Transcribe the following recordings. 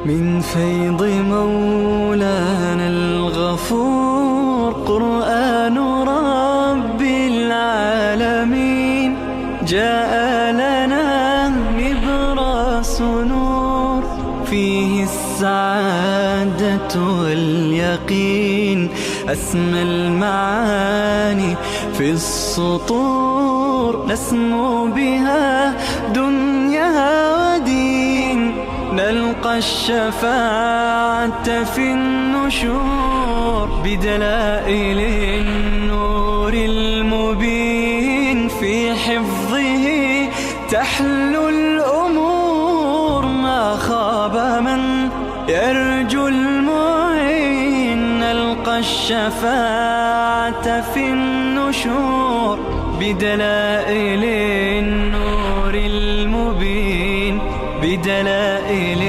من فيض مولانا الغفور قرآن رب العالمين جاء لنا نبراس نور فيه السعادة واليقين أسمى المعاني في السطور نسمو بها دنيا ودين نلقى الشفاعة في النشور بدلائل النور المبين في حفظه تحلو الأمور ما خاب من يرجو المعين نلقى الشفاعة في النشور بدلائل النور المبين بدلائل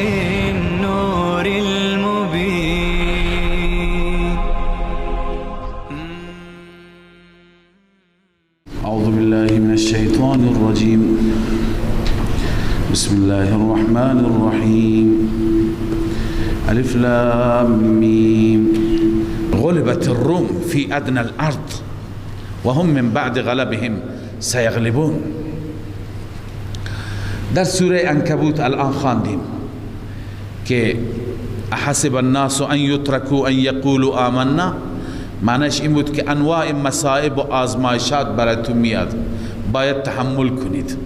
النور المبين. أعوذ بالله من الشيطان الرجيم. بسم الله الرحمن الرحيم. ألف لام ميم. غلبت الروم في أدنى الأرض وهم من بعد غلبهم سيغلبون. در سوره عنکبوت الان خواندیم که احسب الناس ان یترکوا ان یقولوا آمنا، معنیش این بود که انواع مصائب و آزمایشات براتون میاد، باید تحمل کنید.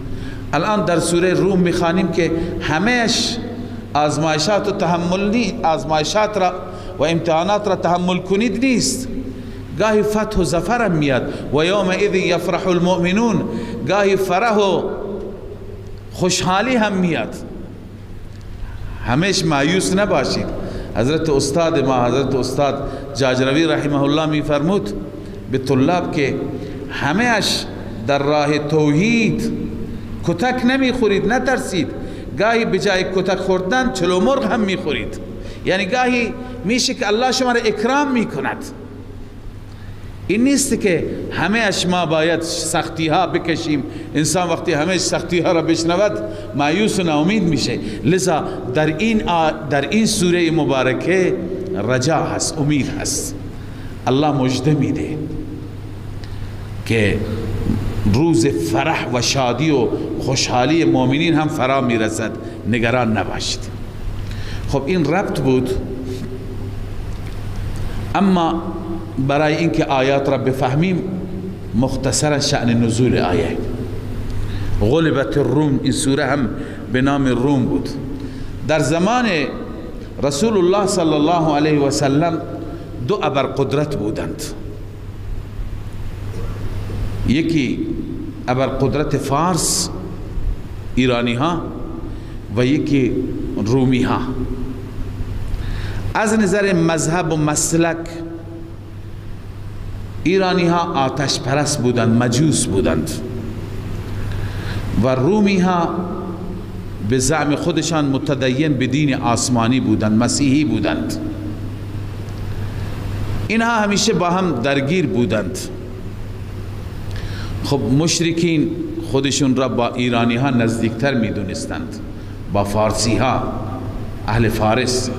الان در سوره روم میخوانیم که همهش آزمایشات و آزمایشات را و امتحانات را تحمل کنید نیست. گاهی فتح و ظفر میاد و یومئذ یفرح المؤمنون، گاهی فرح و خوشحالی هم میاد. همیشه مایوس نباشید. حضرت استاد ما حضرت استاد جاجروی رحمه الله میفرمود به طلاب که همهش در راه توحید کتک نمیخورید، نترسید. گاهی بجای کتک خوردن چلو مرغ هم میخورید. یعنی گاهی میشه که الله شما را اکرام میکند. این نیست که همه اش ما باید سختی ها بکشیم. انسان وقتی همه سختی ها را بشنود مایوس و ناامید میشه. لذا در این سوره مبارکه رجا هست، امید هست. الله مژده میده که روز فرح و شادی و خوشحالی مؤمنین هم فرا میرسد، نگران نباشید. خب این ربط بود. اما برای اینکه آیات را بفهمیم مختصرا شأن نزول آیه. غلبت الروم، این سوره هم به نام روم بود. در زمان رسول الله صلی الله علیه و سلم دو ابرقدرت بودند. یکی ابرقدرت فارس ایرانی ها و یکی رومی ها. از نظر مذهب و مسلک ایرانی ها آتش پرست بودند، مجوس بودند و رومی ها به زعم خودشان متدین به دین آسمانی بودند، مسیحی بودند. اینها همیشه با هم درگیر بودند. خب مشرکین خودشون را با ایرانی ها نزدیکتر می دونستند، با فارسی ها، اهل فارس،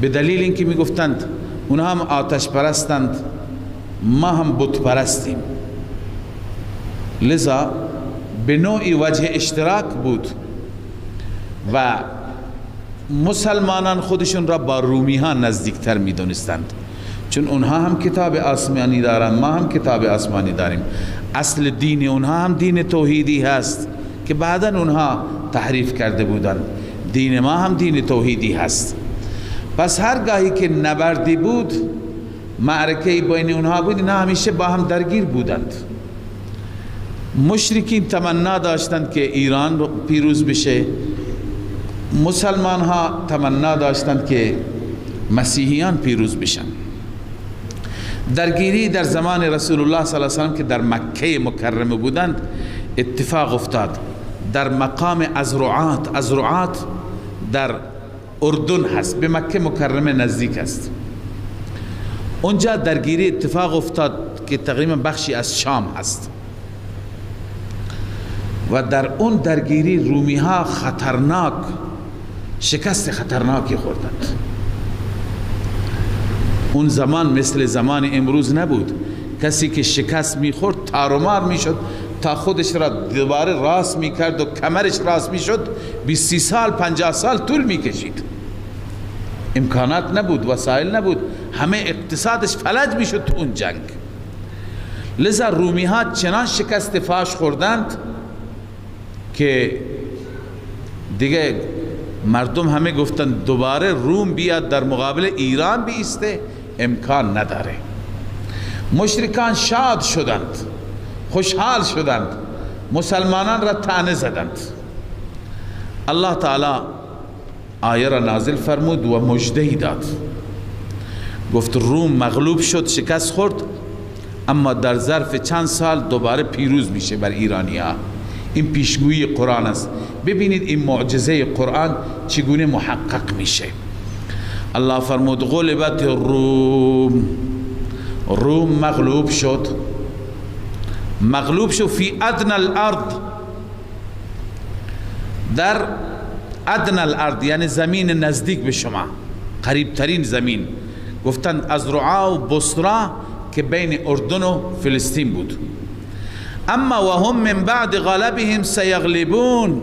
به دلیل اینکه می گفتند اونها هم آتش پرستند، ما هم بت پرستیم. لذا به نوعی وجه اشتراک بود و مسلمانان خودشون را با رومی ها نزدیکتر می دونستند، چون اونها هم کتاب آسمانی دارند، ما هم کتاب آسمانی داریم. اصل دین اونها هم دین توحیدی هست که بعدا اونها تحریف کرده بودند. دین ما هم دین توحیدی هست. پس هرگاهی که نبردی بود، معرکه بین اونها بود، اینا همیشه با هم درگیر بودند. مشرکین تمنا داشتند که ایران پیروز بشه، مسلمان ها تمنا داشتند که مسیحیان پیروز بشن. درگیری در زمان رسول الله صلی الله علیه و سلم که در مکه مکرمه بودند اتفاق افتاد. در مقام ازرعات در اردن هست، به مکه مکرمه نزدیک است. اونجا درگیری اتفاق افتاد که تقریبا بخشی از شام هست و در اون درگیری رومی ها خطرناک شکست خطرناکی خوردند. اون زمان مثل زمان امروز نبود. کسی که شکست میخورد تارومار میشد تا خودش را دوباره راست میکرد و کمرش راست میشد 20 سال 50 سال طول میکشید. امکانات نبود، وسایل نبود، همه اقتصادش فلج میشد تو اون جنگ. لذا رومی ها چنان شکست فاش خوردند که دیگه مردم همه گفتند دوباره روم بیاد در مقابل ایران بیسته، امکان نداره. مشرکان شاد شدند، خوشحال شدند، مسلمانان را طعنه زدند. الله تعالی آیه را نازل فرمود و مژده داد. گفت روم مغلوب شد، شکست خورد، اما در ظرف چند سال دوباره پیروز میشه بر ایرانی‌ها. این پیشگویی قرآن است. ببینید این معجزه قرآن چگونه محقق میشه. الله فرمود غلبت الروم، روم مغلوب شد. مغلوب شد فی ادنى الارض، در ادنى الارض یعنی زمین نزدیک به شما، قریب ترین زمین. گفتند از رعا و بصره که بین اردن و فلسطین بود. اما و هم من بعد غلبهم سیغلبون،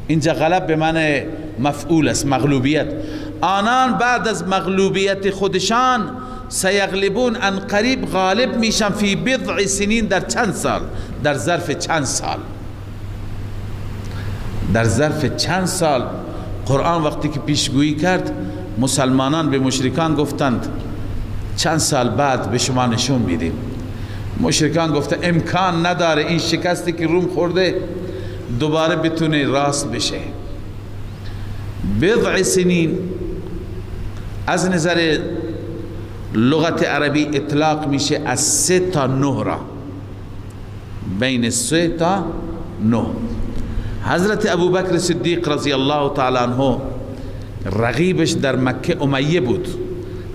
اینجا غلب به معنی مفعول است، مغلوبیت. آنان بعد از مغلوبیت خودشان سیغلبون، ان قریب غالب میشن فی بضع سنین، در چند سال، در ظرف چند سال. در ظرف چند سال قرآن وقتی که پیشگویی کرد، مسلمانان به مشرکان گفتند چند سال بعد به شما نشون میدیم. مشرکان گفته امکان نداره این شکستی که روم خورده دوباره بتونه راست بشه. بضع سنین از نظر لغت عربی اطلاق میشه از 3 تا 9 را، بین 3 تا 9. حضرت ابوبکر صدیق رضی الله تعالی عنه رقیبش در مکه امیه بود.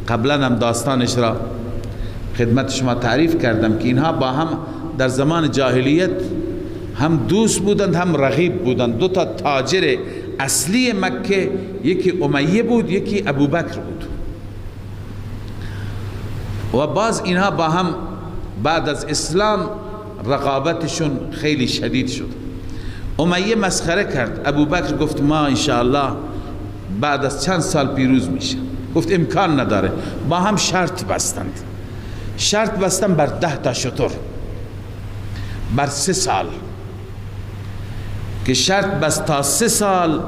قبلا هم داستانش را خدمت شما تعریف کردم که اینها با هم در زمان جاهلیت هم دوست بودند هم رقیب بودند. 2 تا تاجر اصلی مکه، یکی امیه بود، یکی ابوبکر بود. و باز اینها با هم بعد از اسلام رقابتشون خیلی شدید شد. امیه مسخره کرد، ابوبکر گفت ما انشاءالله بعد از چند سال پیروز میشه. گفت امکان نداره. با هم شرط بستند. شرط بستن بر 10 تا شتر بر 3 سال، که شرط بست تا 3 سال،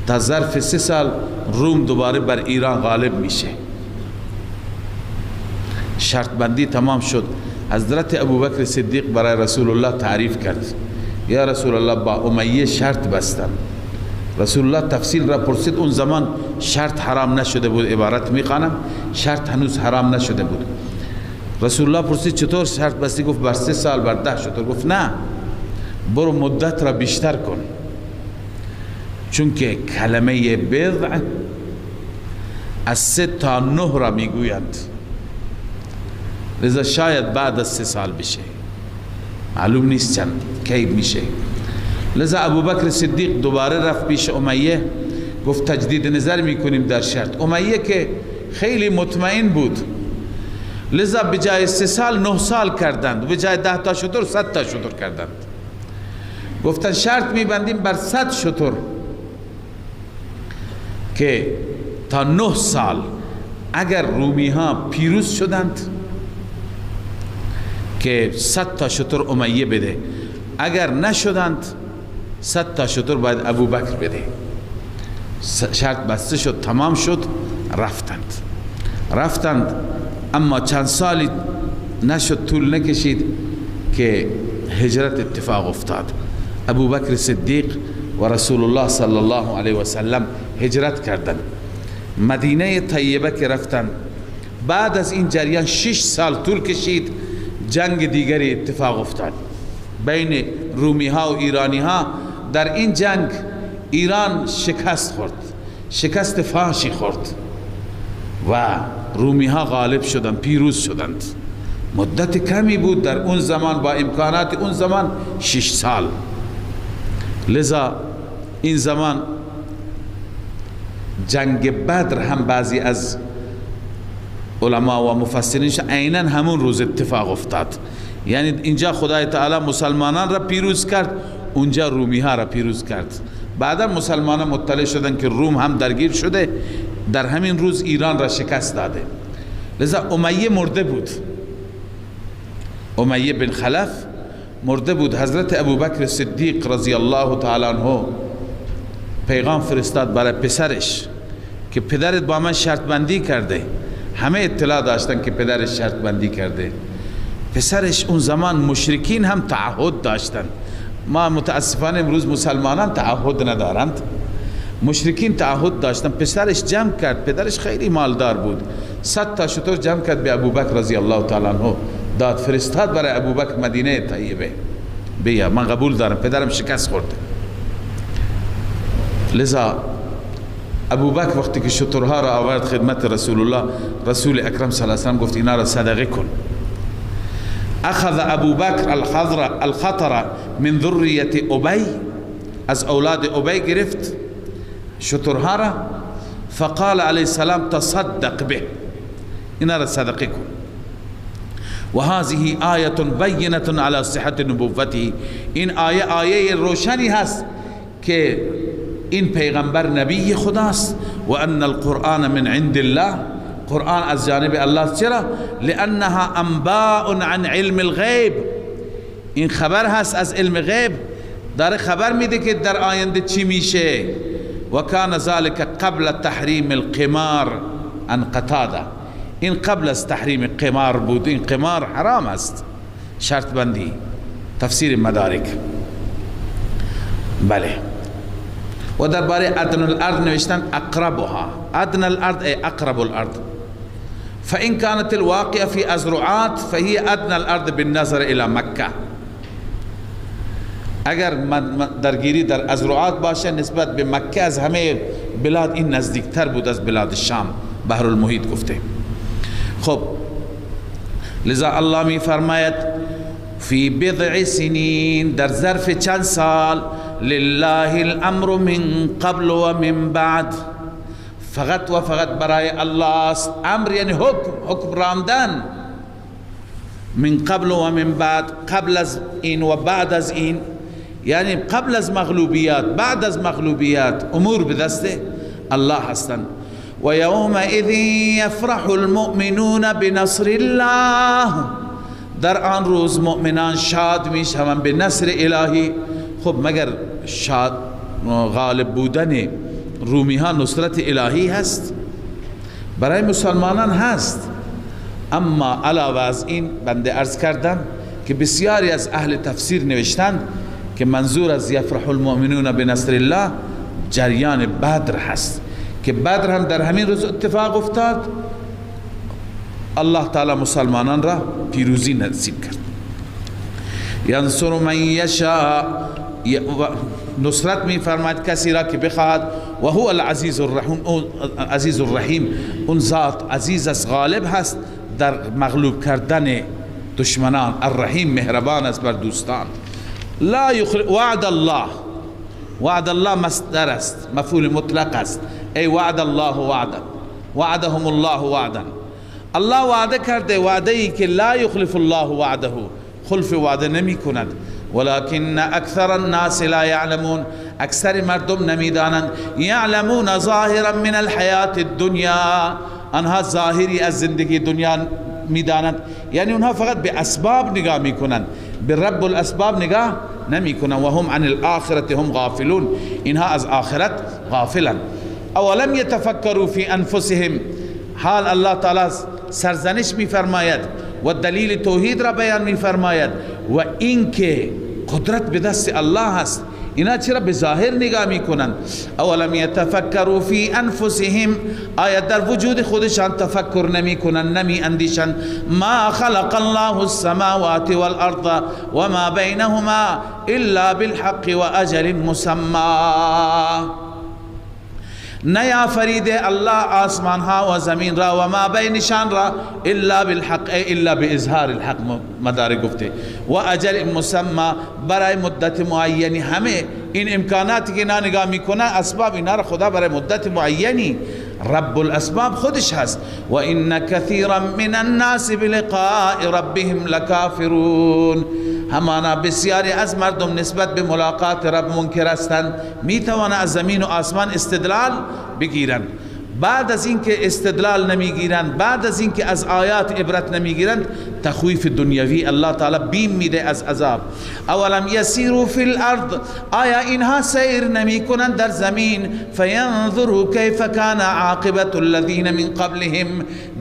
تا ظرف 3 سال روم دوباره بر ایران غالب میشه. شرط بندی تمام شد. حضرت ابوبکر صدیق برای رسول الله تعریف کرد، یا رسول الله با امیه شرط بستن. رسول الله تفصیل را پرسید. اون زمان شرط حرام نشده بود، عبارت میخوانم، شرط هنوز حرام نشده بود. رسول الله پرسید چطور شرط بستی؟ گفت بر 3 سال، بر 10 شتر. گفت نه، برو مدت را بیشتر کن، چون که کلمه بضع از 3 تا 9 را میگویند. لذا شاید بعد از 3 سال بشه، معلوم نیست چند کی میشه. لذا ابوبکر صدیق دوباره رفت پیش امیه، گفت تجدید نظر میکنیم در شرط. امیه که خیلی مطمئن بود، لذا به جای 3 سال 9 سال کردند، به جای 10 تا شتر 100 تا شتر کردند. گفتن شرط میبندیم بر 100 شتر که تا 9 سال اگر رومی ها پیروز شدند که 100 تا شتر امیه بده، اگر نشدند 100 تا شتر باید ابوبکر بده. شرط بسته شد، تمام شد، رفتند. اما چند سالی نشد، طول نکشید که هجرت اتفاق افتاد. ابوبکر صدیق و رسول الله صلی الله علیه و سلم هجرت کردند. مدینه طیبه که رفتند، بعد از این جریان 6 سال طول کشید، جنگ دیگری اتفاق افتاد بین رومی ها و ایرانی ها. در این جنگ ایران شکست خورد، شکست فاحشی خورد و رومی ها غالب شدند، پیروز شدند. مدت کمی بود در اون زمان، با امکانات اون زمان 6 سال. لذا این زمان جنگ بدر هم بعضی از علما و مفسرینش عیناً همون روز اتفاق افتاد. یعنی اینجا خدای تعالی مسلمانان را پیروز کرد، اونجا رومی ها را پیروز کرد. بعدا مسلمانان مطلع شدن که روم هم درگیر شده، در همین روز ایران را شکست داده. لذا امیه مرده بود، امیه بن خلف مرده بود. حضرت ابوبکر صدیق رضی الله تعالی عنه پیغام فرستاد برای پسرش که پدرت با من شرط بندی کرده. همه اطلاع داشتن که پدرش شرط بندی کرده. پسرش اون زمان مشرکین هم تعهد داشتن. ما متاسفانه امروز مسلمانان تعهد ندارند. مشرکین تعهد داشتن. پسرش جمع کرد، پدرش خیلی مالدار بود، 100 تا شتر جمع کرد به ابوبکر رضی الله تعالی عنه داد فرستاد برای ابوبکر مدینه طیبه، بیا من قبول دارم، پدرم شکست خورده. لذا ابوبکر وقتی که شترها را آورد خدمت رسول الله، رسول اکرم صلی الله علیه و سلم گفت اینا را صدقه کن. اخذ ابوبکر الخطر من ذریه ابی، از اولاد ابی گرفت شترها را، فقال علیه السلام تصدق به، اینا را صدقه کن. و هذه آیه بینه علی صحت نبوته، این آیه روشنی هست که این پیغمبر نبی خداست. و ان القرآن من عند الله، قرآن از جانب الله. چرا؟ لانها انباء عن علم الغیب، این خبر هست از علم غیب، داره خبر میده که در آینده چی میشه. و کان ذلك قبل تحریم القمار عن قتاده، این قبل از تحریم قمار بود. این قمار حرام است. شرط بندی، تفسیر مدارک. بله. و درباره ادنى الارض نوشتن اقربها، ادنى الارض ای اقرب الارض، فان كانت الواقعه في ازرعات فهي ادنى الارض بالنظر الى مکه. اگر درگیری در ازرعات باشه نسبت به مکه از همه بلاد این نزدیکتر بود از بلاد شام، بحر المحیط گفته. خب لذا الله می فرماید فی بضع سنین، در ظرف چند سال، لله الامر من قبل و من بعد، فقط و فقط برای الله است. امر یعنی حکم راندن. من قبل و من بعد، قبل از این و بعد از این، یعنی قبل از مغلوبیات، بعد از مغلوبیات، امور به دست الله هستند. و یومئذ یفرح المؤمنون بنصر الله، در آن روز مؤمنان شاد میشوند به نصر الهی. خب مگر شاد غالب بودن رومی ها نصرت الهی هست؟ برای مسلمانان هست. اما علاوه از این بنده عرض کردم که بسیاری از اهل تفسیر نوشتند که منظور از یفرح المؤمنون بنصر الله جریان بدر هست، که بدر هم در همین روز اتفاق افتاد. الله تعالی مسلمانان را پیروزی نصیب کرد. ینصر من یشاء، نصرت می فرماید کسی را که بخواهد. و هو العزیز الرحیم، اون ذات عزیز است، غالب هست در مغلوب کردن دشمنان. الرحیم، مهربان است بر دوستان. لا يخلف وعد الله، وعد الله مصدر است، مفعول مطلق است. ای وعد الله وعدا، وعدهم الله وعدا. الله وعده کرده، وعده ای که لا یخلف الله وعده، خلف وعده نمی کند. ولكن اکثر الناس لا يعلمون، اکثر مردم نمیدانند. یعلمون ظاهرا من الحیات الدنیا، آنها ظاهری از زندگی دنیا میدانند، یعنی اونها فقط به اسباب نگاه میکنند، به رب الاسباب نگاه نمیکنند. و هم عن الاخرة هم غافلون، اینها از آخرت غافلند. اولم یتفکروا فی انفسهم، حال الله تعالی سرزنش میفرماید و دلیل توحید را بیان میفرماید و اینکه قدرت به دست الله است. اینا چرا به ظاهر نگاه میکنن؟ اولم یتفکروا فی انفسهم، آیا در وجود خودشان تفکر نمیکنن، نمی اندیشن؟ ما خلق الله السماوات والارض وما بینهما الا بالحق و اجل مسمى. نیافرید الله آسمان ها و زمین را و ما بینشان را الا بالحق، الا باظهار الحق، مدارک گفته، و اجل مسمى، برای مدت معینی. همه این امکاناتی که اینا نگاه میکنن اسباب اینا را خدا برای مدت معینی رب الاسباب خودش هست. و ان کثیرا من الناس بلقاء ربهم لکافرون، همانا بسیاری از مردم نسبت به ملاقات رب منکر هستند. میتوانند از زمین و آسمان استدلال بگیرند، بعد از اینکه استدلال نمیگیرند، بعد از اینکه از آیات عبرت نمیگیرند، تخویف دنیوی الله تعالی بیم میده از عذاب. اولم یسیروا فی الارض، آیا اینها سیر نمی کنند در زمین؟ فینظروا کیف کان عاقبت الذین من قبلهم،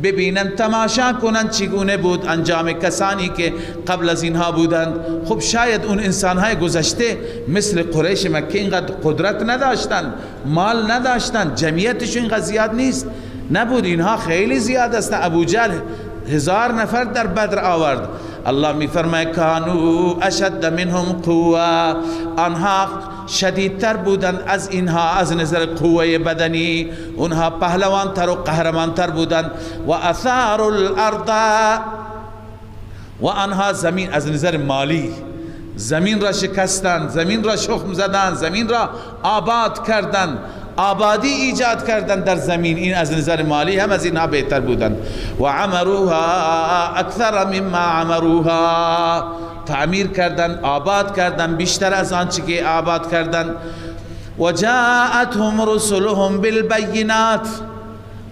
ببینند تماشا کنند چگونه بود انجام کسانی که قبل از اینها بودند. خب شاید اون انسانهای گذشته مثل قریش مکه اینقدر قدرت نداشتند، مال نداشتند، جمعیتشون اینقدر زیاد نیست نبود، اینها خیلی زیاد است. ابو جهل 1000 نفر در بدر آورد. الله می فرماید کانوا اشد منهم قوه، آنها شدیدتر بودند از اینها از نظر قوه بدنی، اونها پهلوانتر و قهرمانتر بودند. و اثاروا الارض، و آنها زمین از نظر مالی زمین را شکستند، زمین را شخم زدند، زمین را آباد کردند، آبادی ایجاد کردن در زمین. این از نظر مالی هم از اینها بهتر بودند. و عمروها اکثر مما عمروها، تعمیر کردن، آباد کردن بیشتر از آنچه که آباد کردن. و جاءتهم رسلهم بالبینات،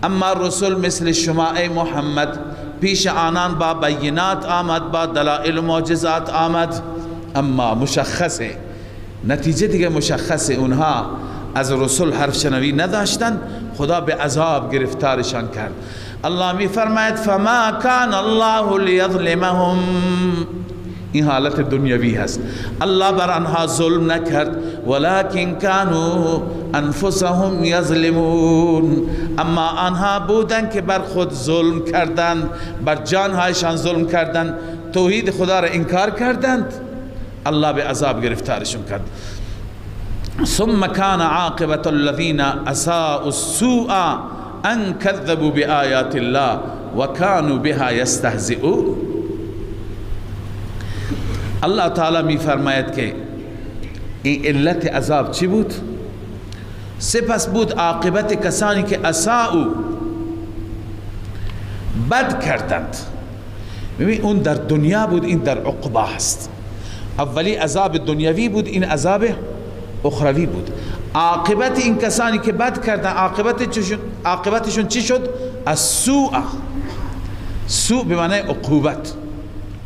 اما رسول مثل شما ای محمد پیش آنان با بینات آمد، با دلائل و معجزات آمد، اما مشخصه، نتیجه دیگه مشخصه، اونها از رسول حرف شنوی نداشتن، خدا به عذاب گرفتارشان کرد. الله می فرماید فما کان الله لیظلمهم، این حالت دنیوی هست، الله بر آنها ظلم نکرد، ولکن کانوا انفسهم یظلمون، اما آنها بودند که بر خود ظلم کردند، بر جانهایشان ظلم کردند، توحید خدا را انکار کردند، الله به عذاب گرفتارشون کرد. ثم كان عاقبة الذين اساءوا السوء ان كذبوا بآيات الله وكانوا بها يستهزئون. الله تعالی می فرماید که این علت عذاب چی بود؟ سپس بود عاقبت کسانی که اساءوا، بد کردند. ببین اون در دنیا بود، این در عقبا هست. اولی عذاب دنیوی بود، این عذاب اخروی بود. عاقبت این کسانی که بد کردن عاقبتشون چی شد؟ السوء، سوء به معنی عقوبت،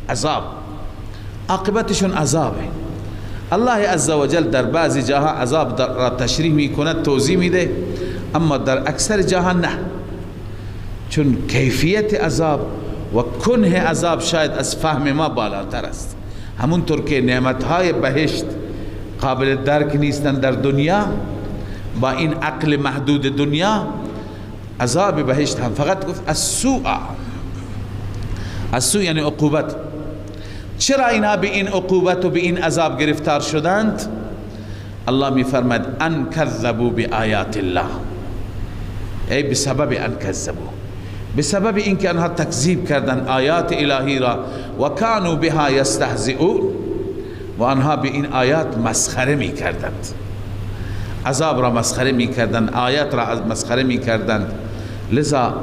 عذاب، عاقبتشون عذابه. الله عزوجل در بعضی جاها عذاب را تشریح می کند، توضیح میده، اما در اکثر جاها نه، چون کیفیت عذاب و کنه عذاب شاید از فهم ما بالاتر است. همونطور که نعمتهای بهشت قابل درک نیستن در دنیا با این عقل محدود دنیا، عذاب بهشت هم فقط گفت السوء، السوء یعنی عقوبت. چرا اینها به این عقوبت و به این عذاب گرفتار شدند؟ الله می فرماید ان کذبوا بآیات الله، ای بسبب ان کذبوا، بسبب اینکه آنها تکذیب کردند آیات الهی را، و کانوا بها یستهزئون، و آنها به این آیات مسخره می کردند، عذاب را مسخره می کردند، آیات را مسخره می کردند. لذا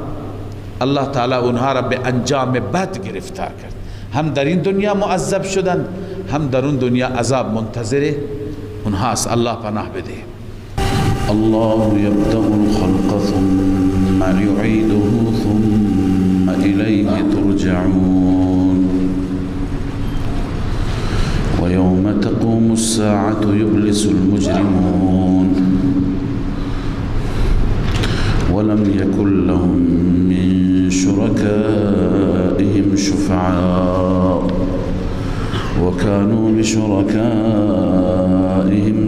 الله تعالی اونها را به انجام بد گرفتار کرد، هم در این دنیا معذب شدند، هم در اون دنیا عذاب منتظر اونهاست. الله پناه بده. الله يبدأ الخلق ثم يعيده ثم إليه ترجعون ويوم تقوم الساعة يبلس المجرمون ولم يكن لهم من شركائهم شفعاء وكانوا بشركائهم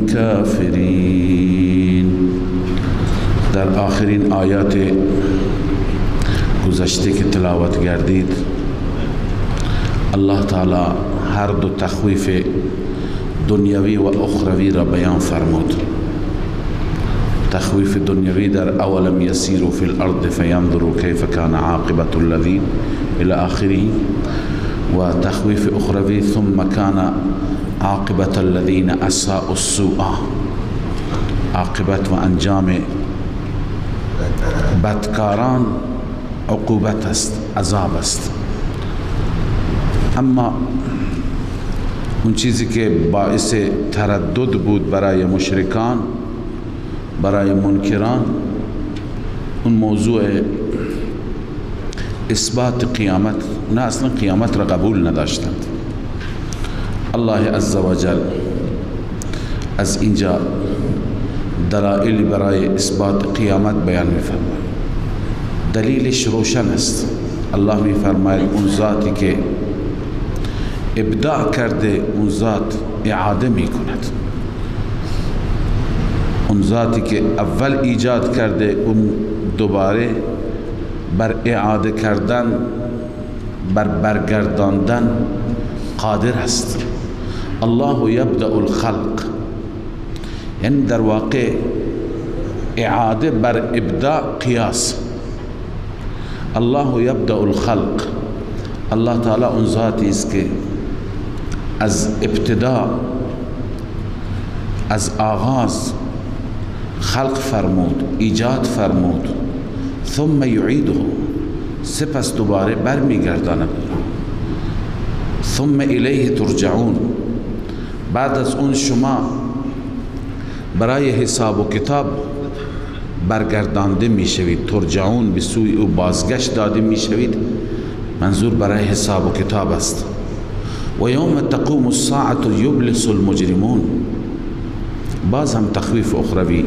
كافرين. در آخرین آیات گذشته که تلاوت گردید، الله تعالی هر دو تخویف دنیوی و اخروی را بیان فرمود. تخویف دنیوی در اولم یسیروا فی الارض فینظروا کیف کان عاقبة الذین الى آخره، و تخویف اخروی ثم کان عاقبة الذین اساءوا السوء. عاقبت و انجام بدکاران عقوبت است، عذاب است. اما اون چیزی که باعث تردد بود برای مشرکان، برای منکران، اون موضوع اثبات قیامت، نه اصلا قیامت را قبول نداشتند. الله عزوجل از اینجا دلایلی برای اثبات قیامت بیان می‌فرماید. دلیلش روشن است. الله می‌فرماید اون ذاتی که ابداع کرده اون ذات اعاده می‌کند. اون ذاتی که اول ایجاد کرده اون دوباره بر اعاده کردن، بر برگرداندن قادر است. الله یبدأ الخلق، یعنی در واقع اعاده بر ابداع قیاس. الله یبدأ الخلق، الله تعالی اون ذاتی است که از ابتدا، از آغاز خلق فرمود، ایجاد فرمود، ثم یعیده، سپس دوباره برمیگرداند، ثم الیه ترجعون، بعد از اون شما برای حساب و کتاب برگردانده میشوید. ترجعون به سوی او بازگشت داده میشوید، منظور برای حساب و کتاب است. و یوم تقوم الساعة یبلس المجرمون، باز هم تخویف اخروی،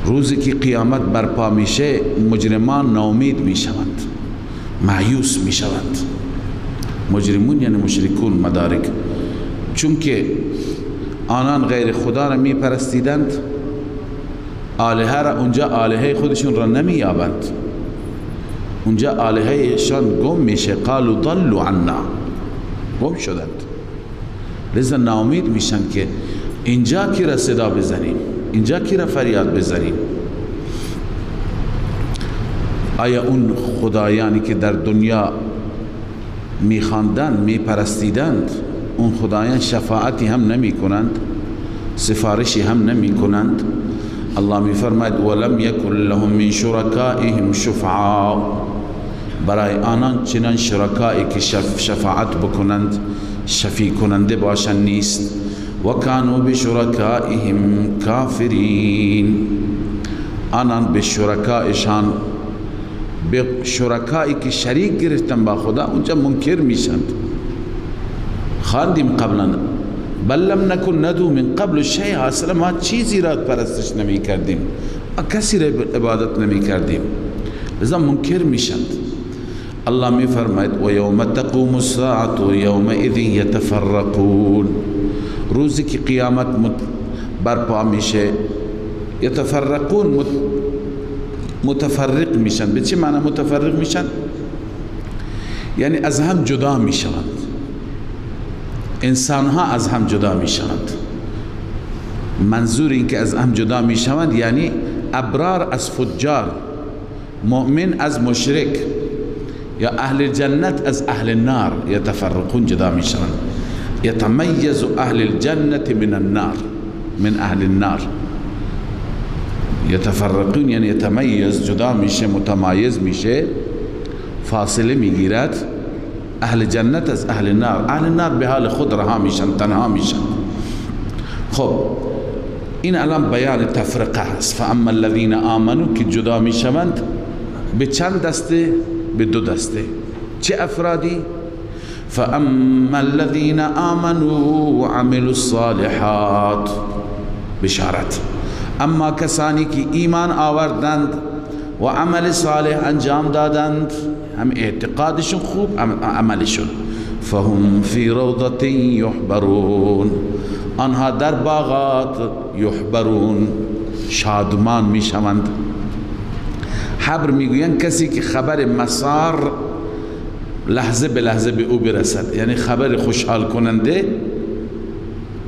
روزی که قیامت برپا میشه مجرمان ناامید میشوند، مایوس میشوند. مجرمون یعنی مشرکون مدارک، چون که آنان غیر خدا را میپرستیدند، آلهه را اونجا آلهه خودشون را نمییابند، اونجا آلههشان گم میشه. قالوا ضلوا عنا، گم شدند، لذا ناامید میشن که اینجا کی را صدا بزنیم، اینجا کی را فریاد بزنیم. آیا اون خدایانی که در دنیا میخواندند، میپرستیدند، اون خدایان شفاعتی هم نمی کنند، سفارشی هم نمی کنند؟ الله میفرماید ولم یکن لهم من شرکائهم شفعاء، برای آنان چنان شرکایی که شفاعت بکنند، شفیع کننده باشند نیست. و کانوا بشرکائهم کافرین، آنان به شرکایشان، به شرکایی که شریک گرفتن با خدا اونجا منکر میشند. خواندیم قبلا بل لم نکن ندعو من قبل شیء، اصلا ما چیزی را پرستش نمی کردیم، کسی را عبادت نمی کردیم، لذا منکر میشند. الله می فرماید و یوم تقوم الساعة یومئذ یتفرقون، روزی که قیامت برپا میشه، یتفرقون، متفرق میشن. به چه معنی متفرق میشن؟ یعنی از هم جدا میشوند، انسان ها از هم جدا میشوند. منظور این که از هم جدا میشوند یعنی ابرار از فجار، مؤمن از مشرک، یا اهل جنت از اهل النار. یتفرقون، جدا میشوند. یتمیز اهل الجنت من النار، من اهل النار. یتفرقون یعنی یتمیز، جدا میشه، متمایز میشه، فاصله میگیرد اهل جنت از اهل نار. اهل نار به حال خود رها میشن، تنها میشن. خب این الان بیان تفرقه است. فاما الذین آمنوا، که جدا میشوند به چند دسته؟ به دو دسته. چه افرادی؟ فاما الذین آمنوا وعملوا الصالحات، بشارت. اما کسانی که ایمان آوردند و عمل صالح انجام دادند، هم اعتقادشون خوب، عملشون، فهم فی روضة یحبرون، آنها در باغات، یحبرون، شادمان میشوند. حبر میگویند کسی که خبر مسار لحظه به لحظه به او برسد، یعنی خبر خوشحال کننده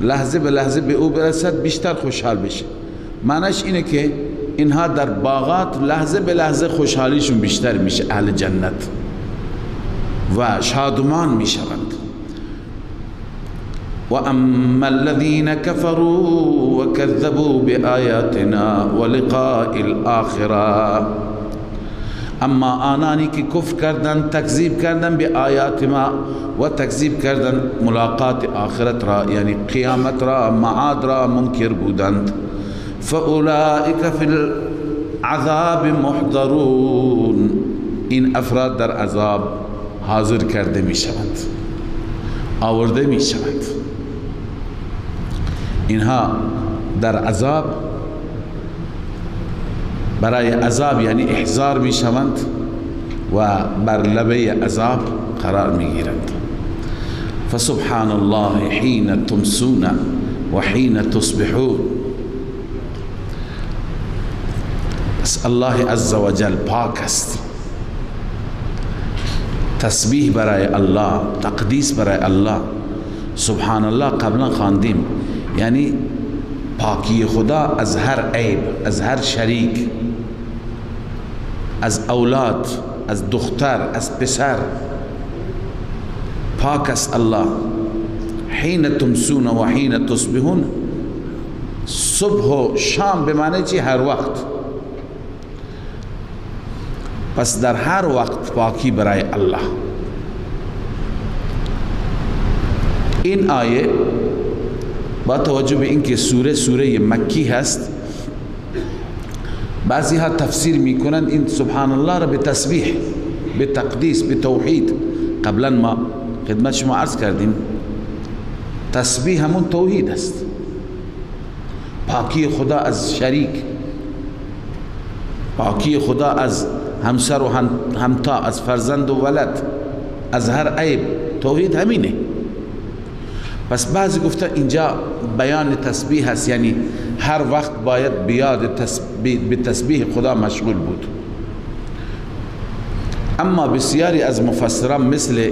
لحظه به لحظه به او برسد، بیشتر خوشحال بشه. معنیش اینه که اینها در باغات لحظه به لحظه خوشحالیشون بیشتر میشه، اهل جنت، و شادمان میشوند. وأما الذين كفروا وكذبوا بآياتنا ولقاء الآخرة، اما آنانی که کفر کردن، تکذیب کردن به آیات ما و تکذیب کردن ملاقات آخرت را، یعنی قیامت را، معاد را منکر بودند، فاولئک فی العذاب محضرون، این افراد در عذاب حاضر کرده می شوند، آورده می شوند. اینها در عذاب، برای عذاب یعنی احضار می شوند و بر لبه عذاب قرار می گیرند. فسبحان الله حین تمسون و حین تصبحون. بس الله عز و جل پاک است. تسبیح برای الله، تقدیس برای الله. سبحان الله قبلا خواندیم، یعنی پاکی خدا از هر عیب، از هر شریک، از اولاد، از دختر، از پسر، پاک است الله. حین تمسون و حین تصبحون، صبح و شام به معنی چی؟ هر وقت. پس در هر وقت پاکی برای الله. این آیه با توجه به اینکه سوره مکی هست، بعضی ها تفسیر میکنند این سبحان الله را به تسبیح، به تقدیس، به توحید. قبلا ما خدمت شما عرض کردیم تسبیح همون توحید است، پاکی خدا از شریک، پاکی خدا از همسر و همتا، از فرزند و ولد، از هر عیب. توحید همینه. پس بعضی گفته اینجا بیان تسبیح هست، یعنی هر وقت باید به تسبیح خدا مشغول بود. اما بسیاری از مفسران مثل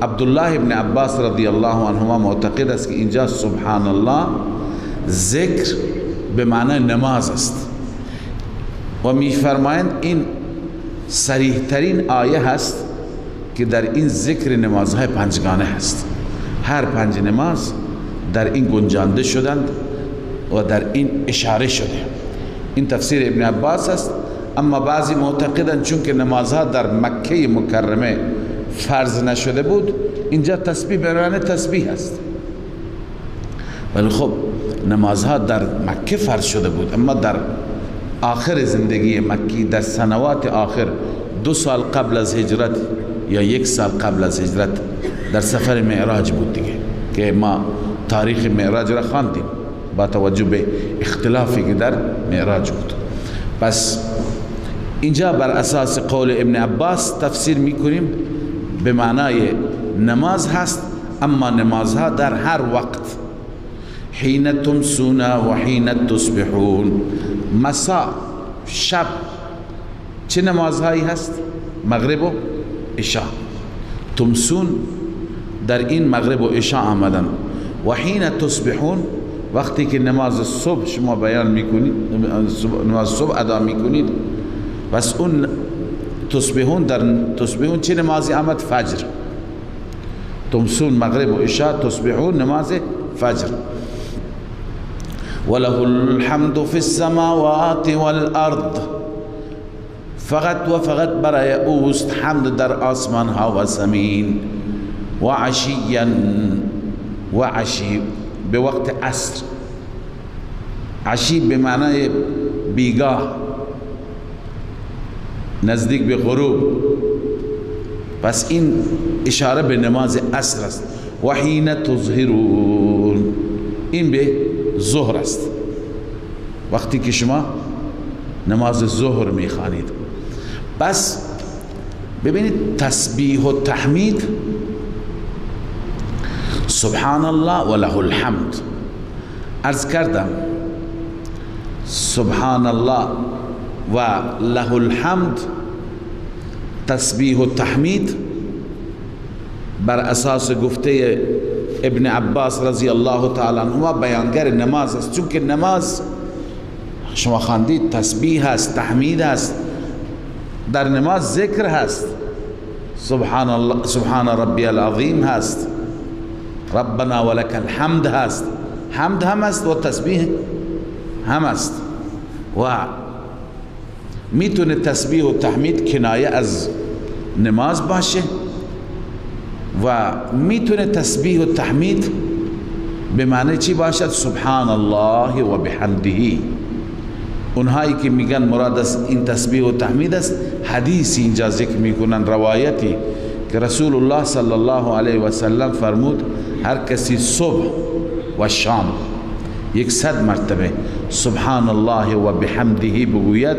عبدالله ابن عباس رضی الله عنهما معتقد است که اینجا سبحان الله ذکر به معنی نماز است و میفرمایند این صریح ترین آیه هست که در این ذکر نمازهای پنجگانه هست. هر 5 نماز در این گنجانده شدند و در این اشاره شده. این تفسیر ابن عباس است. اما بعضی معتقدند چون که نمازها در مکه مکرمه فرض نشده بود، اینجا تسبیح به معنی تسبیح است. ولی خب نمازها در مکه فرض شده بود، اما در آخر زندگی مکی، در سنوات آخر، 2 سال قبل از هجرت یا 1 سال قبل از هجرت، در سفر معراج بود دیگه که ما تاریخ معراج را خواندیم با توجه به اختلافی که در معراج بود. پس اینجا بر اساس قول ابن عباس تفسیر میکنیم به معنای نماز هست، اما نمازها در هر وقت. حین تمسون و حین تصبحون، مساء، شب چه نمازهایی هست؟ مغرب و عشاء. تمسون در این مغرب و عشاء آمدن. و حین تصبحون، وقتی که نماز صبح شما بیان میکنید، نماز صبح ادا میکنید، بس اون تصبحون، در تصبحون چه نمازی آمد؟ فجر. تمسون مغرب و عشاء، تصبحون نماز فجر. وله الحمد في السماوات والارض، فقط و فقط برای اوست حمد در آسمان ها و زمین. و عشیا، و عشی به وقت عصر، عشی به معنای بیگاه، نزدیک به غروب. پس این اشاره به نماز عصر است. و حین تظهرون، این به ظهر است، وقتی که شما نماز ظهر میخوانید. بس ببینید تسبیح و تحمید، سبحان الله و له الحمد. عرض کردم سبحان الله و له الحمد، تسبیح و تحمید بر اساس گفته ابن عباس رضی الله تعالی عنهما بیانگر نماز است. چون که نماز شما خواندید تسبیح هست، تحمید هست، در نماز ذکر هست، سبحان الله، سبحان ربی العظیم هست، ربنا ولک الحمد هست، حمد هم است و تسبیح هم است. و میتونه تسبیح و تحمید کنایه از نماز باشه و میتونه تسبیح و تحمید به معنی چی باشد؟ سبحان الله و بحمده. اونهایی که میگن مراد از این تسبیح و تحمید است، حدیثی اینجا ذکر میکنن، روایتی که رسول الله صلی الله علیه و سلم فرمود هر کسی صبح و شام 100 مرتبه سبحان الله و بحمده بگوید،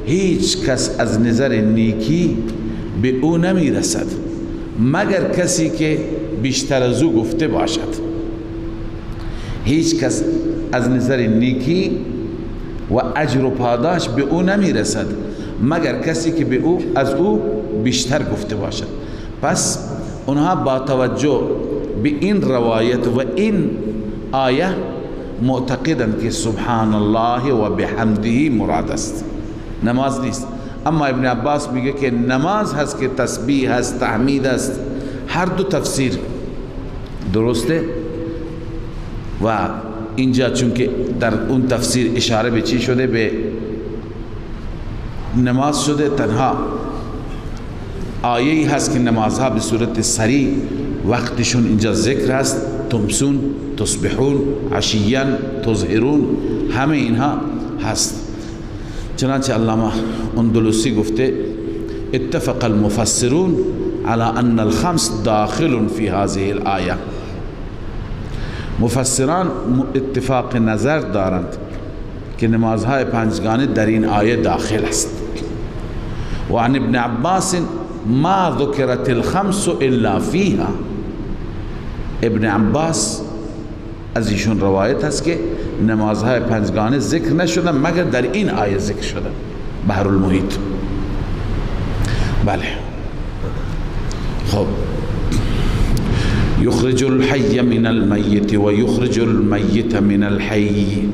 هیچ کس از نظر نیکی به او نمیرسد مگر کسی که بیشتر از او گفته باشد. هیچ کس از نظر نیکی و اجر و پاداش به او نمیرسد مگر کسی که به او از او بیشتر گفته باشد. پس اونها با توجه به این روایت و این آیه معتقدند که سبحان الله و بحمده مراد است، نماز نیست. اما ابن عباس میگه که نماز هست که تسبیح هست، تحمید است. هر دو تفسیر درسته و اینجا چون که در اون تفسیر اشاره به چی شده؟ به نماز شده، تنها آیه‌ای هست که نمازها به صورت سریع وقتشون اینجا ذکر هست، تمسون، تصبحون، عشیاً، تظهرون، همه اینها هست. چنانچه علامه اندلسی گفته اتفق المفسرون على ان الخمس داخل في هذه الآیه. مفسران اتفاق نظر دارند که نمازهای پنجگانه در این آیه داخل است. و عن ابن عباس ما ذکرت الخمس الا فيها. ابن عباس از ایشون روایت هست که نمازهای پنجگانه ذکر نشدن مگر در این آیه ذکر شدن. بحر المحیط. بله. خب یخرج الحی من المیت و یخرج المیت من الحی.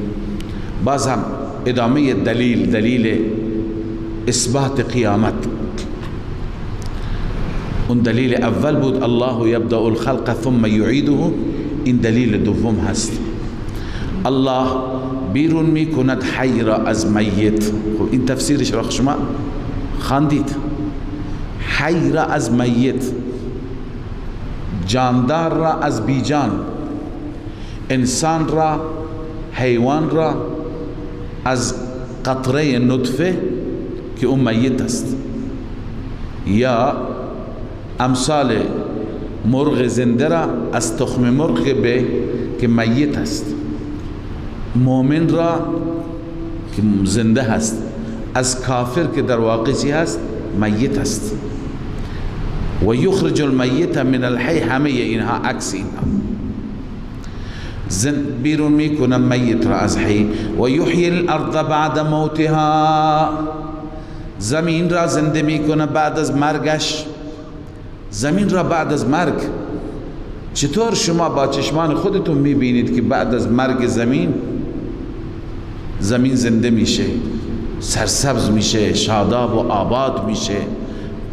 باز هم ادامه دلیل اثبات قیامت. اون دلیل اول بود الله یبدأ الخلق ثم یعیده، این دلیل دوم هست. الله بیرون میکند حی را از میت. خب این تفسیرش را شما خواندید. حی را از میت، جاندار را از بیجان، انسان را، حیوان را از قطره نطفه که اون میت است، یا امثال مرغ زنده را از تخم مرغ که میت است، مؤمن را که زنده هست از کافر که در واقع چی هست؟ میت است. و یخرج المیت من الحی، همه اینها عکس اینها. بیرون میکنه میت را از حی. و یحیی الارض بعد موتها، زمین را زنده میکنه بعد از مرگش. زمین را بعد از مرگ، چطور شما با چشمان خودتون میبینید که بعد از مرگ زمین زنده میشه، سرسبز میشه، شاداب و آباد میشه؟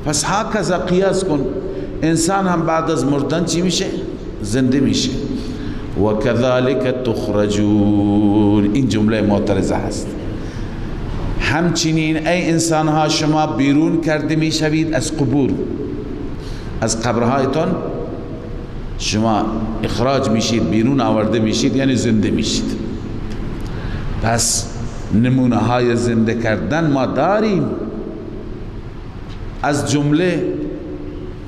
پس هاکذا قیاس کن، انسان هم بعد از مردن چی میشه؟ زنده میشه. و کذالک تخرجون، این جمله معترضه هست. همچنین ای انسان ها شما بیرون کرده میشوید از قبور، از قبرهایتان شما اخراج میشید، بیرون آورده میشید، یعنی زنده میشید. پس نمونه های زنده کردن ما داریم. از جمله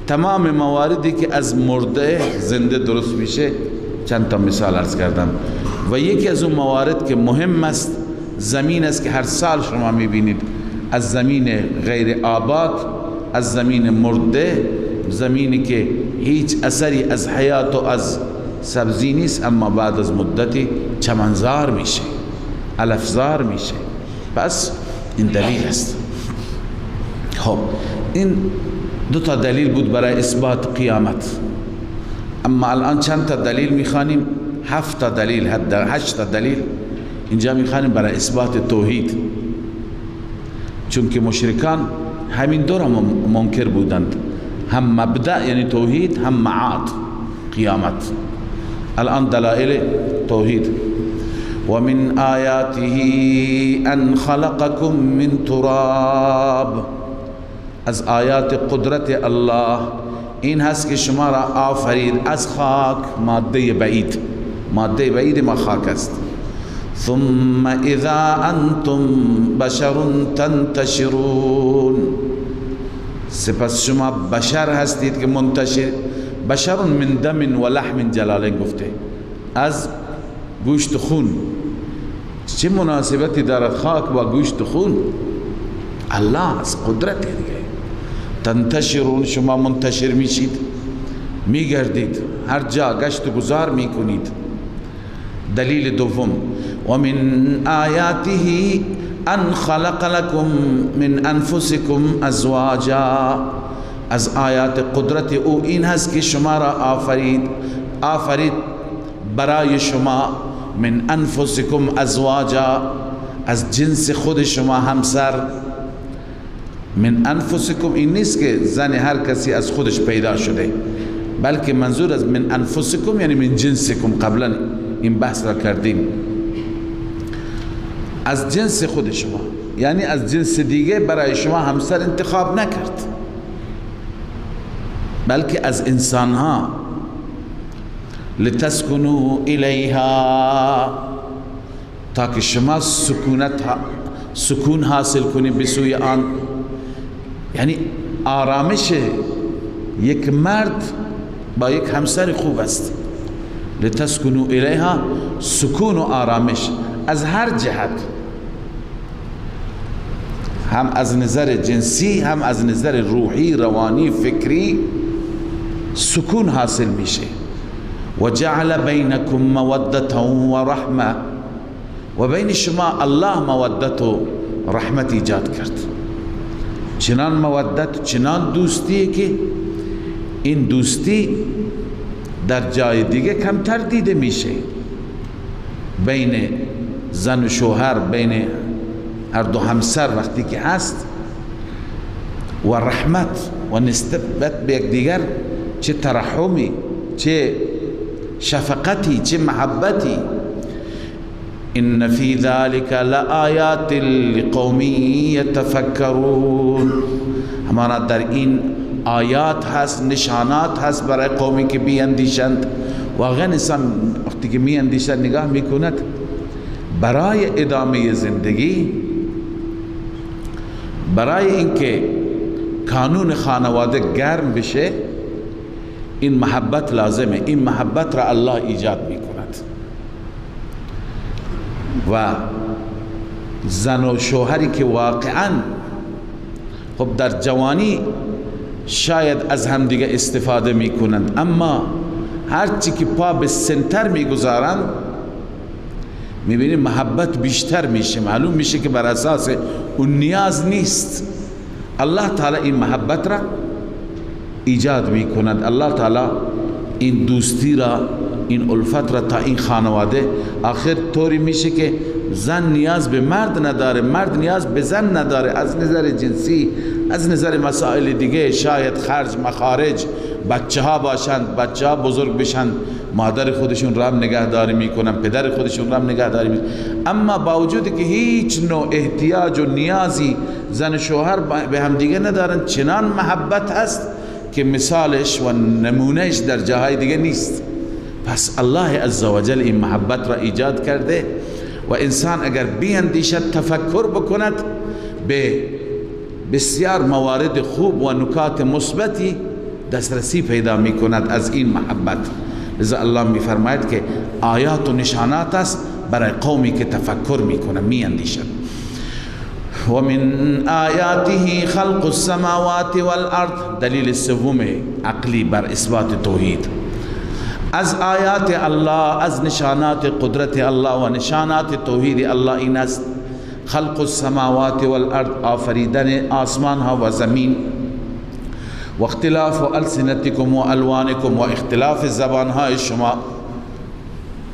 تمام مواردی که از مرده زنده درست میشه چند تا مثال عرض کردم. و یکی از اون موارد که مهم است زمین است که هر سال شما میبینید از زمین غیر آباد، از زمین مرده، زمینی که هیچ اثری از حیات و از سبزی نیست، اما بعد از مدتی چمنزار میشه، علفزار میشه. پس این دلیل است. خب این دو تا دلیل بود برای اثبات قیامت. اما الان چند تا دلیل میخوانیم؟ 7 تا دلیل، 8 تا دلیل اینجا میخوانیم برای اثبات توحید. چون که مشرکان همین دو را منکر بودند، هم مبدأ یعنی توحید، هم معاد قیامت. الان دلائل توحید. ومن آیاته ان خلقكم من تراب، از آیات قدرت الله این هست که شما را آفرید از خاک، ماده بعید، ماده بعید ما خاک است. ثم اذا انتم بشر تنتشرون، سپس شما بشر هستید که منتشر. بشر من دم و لحم، جلالین گفته از گوشت و خون. چه مناسبتی دارد خاک با گوشت و خون؟ الله از قدرت دیگه. تنتشرون، شما منتشر میشید، میگردید، هر جا گشت و گذار میکنید. دلیل دوم، ومن آیاته ان خلق لكم من انفسكم ازواجا، از آیات قدرت او این هست که شما را آفرید برای شما من انفسکم ازواجا، از جنس خود شما همسر. من انفسکم این نیست که زن هر کسی از خودش پیدا شده، بلکه منظور از من انفسکم یعنی من جنسکم. قبلا این بحث را کردیم. از جنس خود شما یعنی از جنس دیگه برای شما همسر انتخاب نکرد، بلکه از انسان ها. لتسکنوا الیها، تاکه شما سکون حاصل کنید به سوی آن. یعنی آرامش یک مرد با یک همسر خوب است. لتسکنوا الیها، سکون و آرامش از هر جهت، هم از نظر جنسی، هم از نظر روحی، روانی، فکری سکون حاصل میشه. و جعل بینکم مودة و رحمه، و بین شما الله مودت و رحمت ایجاد کرد. چنان مودت، چنان دوستی که این دوستی در جای دیگه کمتر دیده میشه. بین زن و شوهر، بین هر دو همسر وقتی که هست، و رحمت و نسبت به یکدیگر، چه ترحمی، چه شفقتی، چه محبتی. ان فی ذلک لآیات لقوم یتفکرون، همانا در این آیات هست، نشانات هست برای قومی که بیاندیشند. واقعا انسان وقتی که میاندیشد، نگاه میکند برای ادامه زندگی، برای اینکه کانون خانواده گرم بشه، این محبت لازمه. این محبت را الله ایجاد میکند. و زن و شوهری که واقعا خب در جوانی شاید از هم دیگه استفاده میکنند، اما هرچی که پا به سنتر میگذارند میبینید محبت بیشتر میشه. معلوم میشه که بر اساس اون نیاز نیست. الله تعالی این محبت را ایجاد میکند. الله تعالی این دوستی را، این الفت را تا این خانواده آخر طوری میشه که زن نیاز به مرد نداره، مرد نیاز به زن نداره. از نظر جنسی، از نظر مسائل دیگه، شاید خرج مخارج، بچه ها باشند، بچه ها بزرگ بشند، مادر خودشون را نگهداری میکنن، پدر خودشون را نگهداری میکنن. اما با وجودی که هیچ نوع احتیاج و نیازی زن و شوهر به هم دیگه ندارن، چنان محبت هست که مثالش و نمونهش در جاهای دیگه نیست. پس الله عزوجل این محبت را ایجاد کرده و انسان اگر بیاندیشد، تفکر بکند، به بسیار موارد خوب و نکات مثبتی دسترسی پیدا می کند از این محبت. لذا الله می فرماید که آیات و نشانات است برای قومی که تفکر می کنند، می اندیشند. و من آیاته خلق السماوات والارض، دلیل سوم عقلی بر اثبات توحید. از آیات الله، از نشانات قدرت الله و نشانات توحید الله این است: خلق السماوات والارض، آفریدن آسمان ها و زمین، و اختلاف السنتکم و الوانکم، و اختلاف زبان های شما،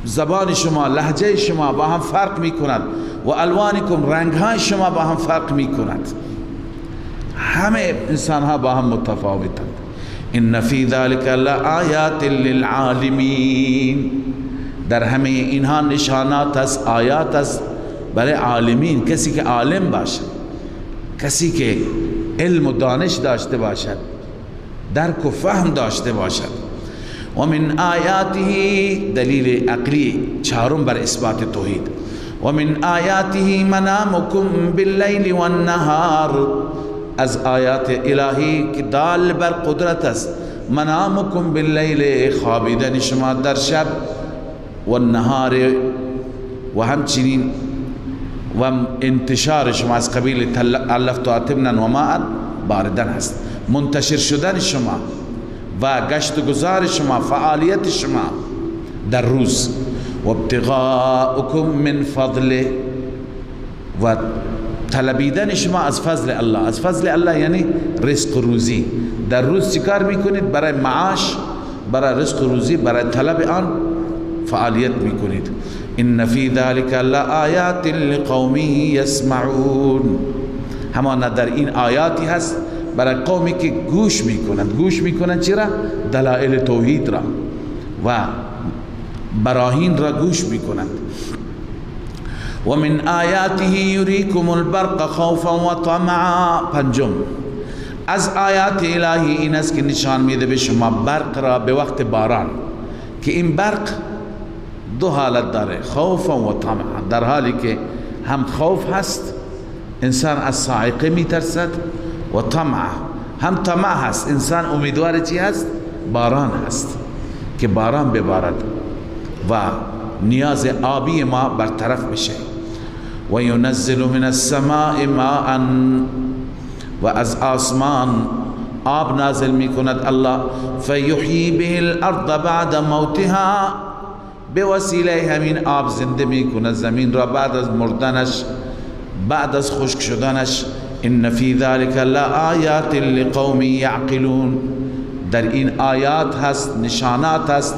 زبان شما، لهجه شما با هم فرق می کند، و الوانکم، رنگ های شما با هم فرق می کند. همه انسان ها با هم متفاوتند. ان فی ذلک لآیات للعالمین، در همه اینها نشانات است، آیات است برای عالمین، کسی که عالم باشد، کسی که علم و دانش داشته باشد، درک و فهم داشته باشد. و من آیاته، دلیل عقلی چهارم بر اثبات توحید، و من آیاته منامکم باللیل و النهار، از آیات الهی که دال بر قدرت است. منامکم باللیل، خوابیدن شما در شب، و النهار، و همچنین و انتشار شما از قبیل علفت آتمنا و ماء باردن هست، منتشر شدن شما و گشت و گذار شما، فعالیت شما در روز. و ابتغاءکم من فضله، و طلبیدن شما از فضل الله. از فضل الله یعنی رزق و روزی. در روز چیکار میکنید؟ برای معاش، برای رزق و روزی، برای طلب آن فعالیت میکنید. ان فی ذلک لآیات لقوم یسمعون، همان در این آیاتی هست برای قومی که گوش میکنند. گوش میکنند چرا؟ دلائل توحید را و براهین را گوش میکنند. و من آیاته یریکم البرق خوفا و طمعا، پنجم از آیات الهی این است که نشان میده به شما برق را به وقت باران، که این برق دو حالت داره، خوفا و طمعا. در حالی که هم خوف هست، انسان از صاعقه میترسد، و طمع، هم طمع هست، انسان امیدوار چی هست؟ باران هست که باران ببارد و نیاز آبی ما برطرف بشه. و ینزل من السماء ماء، و از آسمان آب نازل میکند الله. فیحیی به الارض بعد موتها، به وسیله همین آب زنده میکند زمین را بعد از مردنش، بعد از خشک شدنش. ان فی ذلک لآیات لقوم یعقلون، در این آیات هست، نشانات هست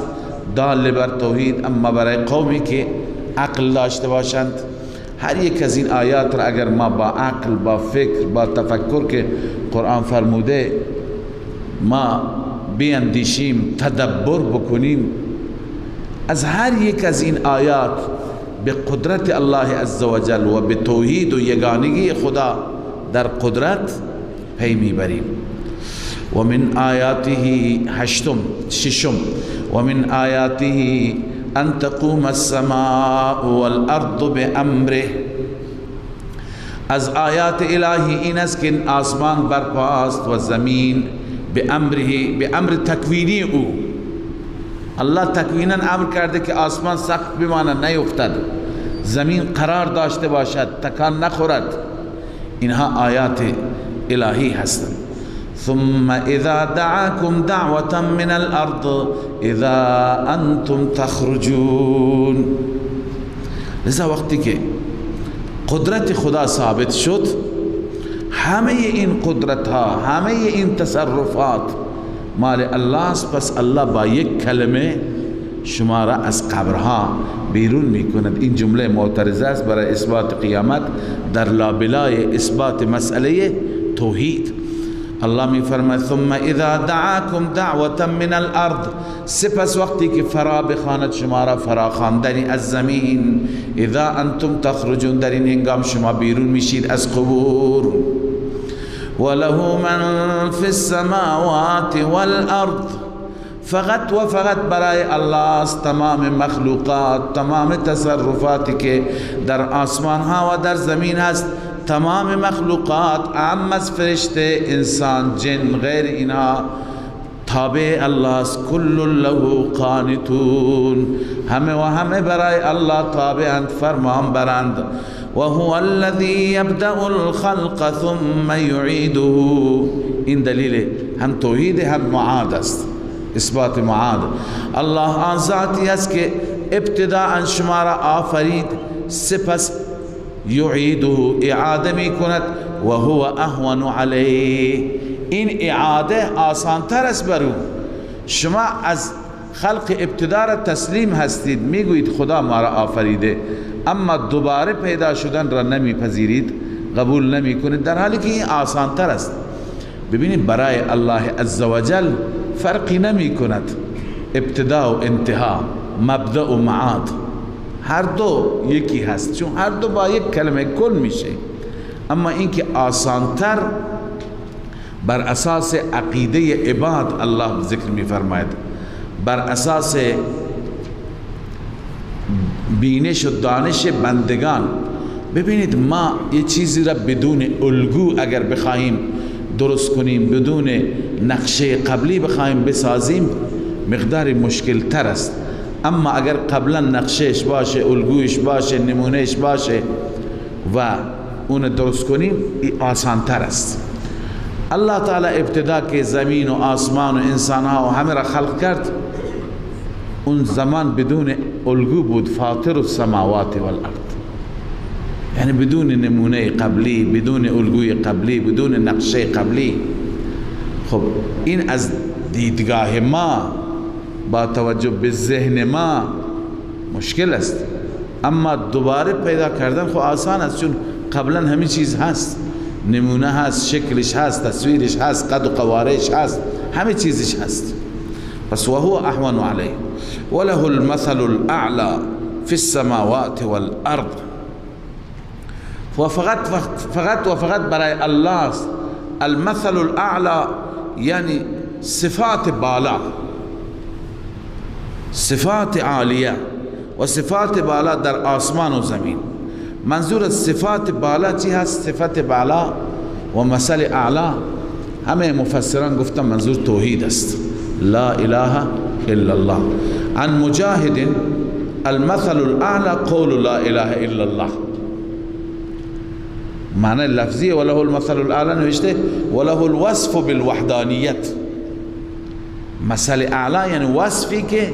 دال بر توحید، اما برای قومی که عقل داشته باشند. هر یک از این آیات را اگر ما با عقل، با فکر، با تفکر که قرآن فرموده ما بیندیشیم، تدبر بکنیم، از هر یک از این آیات به قدرت الله عزوجل و به توحید و یگانگی خدا در قدرت پی میبریم. و من آیاته، ششم، و من آیاته ان تقوم السماء والارض بامره، از آیات الهی این است که آسمان برپاست و زمین به امر تکوینی او. الله تکوینا امر کرده که آسمان سخت بماند، نیفتد، زمین قرار داشته باشد، تکان نخورد. اینها آیات الهی هستند. ثم اذا دعاكم دعوة من الارض اذا انتم تخرجون، لذا وقتی که قدرت خدا ثابت شد، همه این قدرت ها، همه این تصرفات مال الله است. پس الله با یک کلمه شما را از قبرها بیرون میکند. این جمله معترضه است برای اثبات قیامت در لابلای اثبات مسئله توحید. الله می فرماید ثم اذا دعاكم دعوة من الارض، سپس وقتی که فرا بخواند شما را فراخواندنی از زمین، اذا انتم تخرجون، در این هنگام شما بیرون میشید از قبور. وله من فی السماوات والارض، فقط و فقط برای الله است تمام مخلوقات، تمام تصرفاتی که در آسمان ها و در زمین هست، تمام مخلوقات، اعم از فرشته، انسان، جن، غیر اینها تابع الله است. کل له قانتون، همه و همه برای الله تابعند، فرمان برند. و هو الذی یبدأ الخلق ثم یعیده، این دلیل هم توحید هم معاد است، اثبات معاد. الله آن ذاتی است که ابتداء شما را آفرید، سپس یعیده، اعاده می کند. و هو اهون علیه، این اعاده آسان تر است بر او. شما از خلق ابتدا را تسلیم هستید، میگویید خدا ما را آفریده، اما دوباره پیدا شدن را نمیپذیرید، قبول نمی کنید، در حالی که این آسان تر است. ببینید برای الله عزوجل فرقی نمی کند ابتدا و انتها، مبدأ و معاد هر دو یکی هست، چون هر دو با یک کلمه کل میشه. اما اینکه آسانتر بر اساس عقیده عباد الله ذکر میفرماید، بر اساس بینش و دانش بندگان. ببینید ما یه چیزی را بدون الگو اگر بخواهیم درست کنیم، بدون نقشه قبلی بخواهیم بسازیم، مقدار مشکل تر است. اما اگر قبلا نقشهش باشه، الگوش باشه، نمونهش باشه و اون درست کنیم، آسان تر است. الله تعالی ابتدا که زمین و آسمان و انسان ها و همه را خلق کرد، اون زمان بدون الگو بود، فاطر السماوات والارض، یعنی بدون نمونه قبلی، بدون الگوی قبلی، بدون نقشه قبلی. خب این از دیدگاه ما با توجه به ذهن ما مشکل است، اما دوباره پیدا کردن خب آسان است، چون قبلا همه چیز هست، نمونه هست، شکلش هست، تصویرش هست، قد و قوارش هست، همه چیزش هست. پس وهو احوان علیه وله المثل الاعلى في السماوات والارض. و فقط برای الله المثل الاعلى، یعنی صفات بالا، صفات عالیه و صفات بالا در آسمان و زمین. منظور از صفات بالا چی هست؟ صفت بالا و مثل اعلا همه مفسران گفتن منظور توحید است، لا اله الا الله. عن مجاهد المثل الاعلى قول لا اله الا الله. معنی لفظی وله المثل الاعلى نوشته وله الوصف بالوحدانیت. مثل اعلا یعنی وصفی که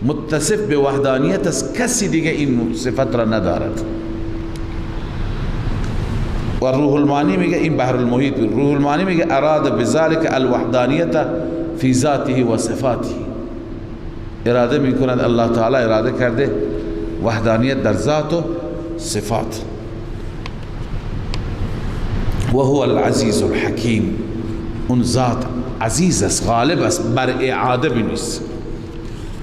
متصف به وحدانیت است، کسی دیگه این صفت را ندارد. و روح المعانی میگه این بحر المحیط، روح المعانی میگه اراد بذلك الوحدانیت فی ذاته و صفاته. اراده میکند الله تعالی اراده کرده وحدانیت در ذات و صفات. و هو العزیز الحکیم، اون ذات عزیز است، غالب است، بر اعاده نیست،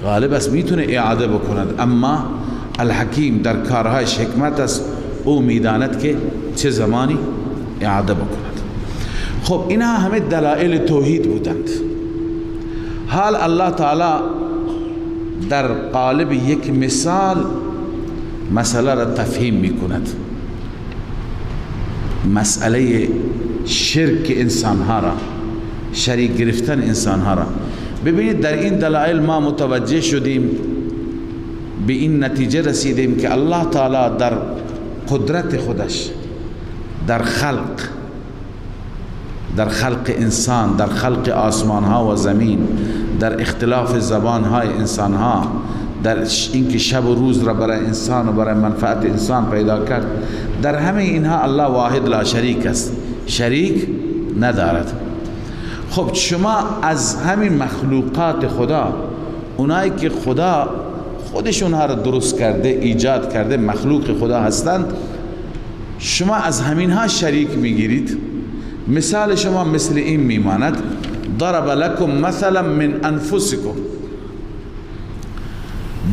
غالب است، میتونه اعاده بکند، اما الحکیم در کارهایش حکمت است، او میداند که چه زمانی اعاده بکند. خب اینها همه دلائل توحید بودند. حال الله تعالی در قالب یک مثال مسئله را تفهیم میکند، مسئله شرک انسان ها را، شریک گرفتن انسان ها را. ببینید در این دلائل ما متوجه شدیم، به این نتیجه رسیدیم که الله تعالی در قدرت خودش، در خلق انسان، در خلق آسمان ها و زمین، در اختلاف زبان های انسان ها، در اینکه شب و روز را برای انسان و برای منفعت انسان پیدا کرد، در همه اینها الله واحد لا شریک است، شریک ندارد. خب شما از همین مخلوقات خدا، اونایی که خدا خودشون ها را درست کرده، ایجاد کرده، مخلوق خدا هستند، شما از همین ها شریک میگیرید. مثال شما مثل این میماند ضرب لكم مثلا من انفسکم.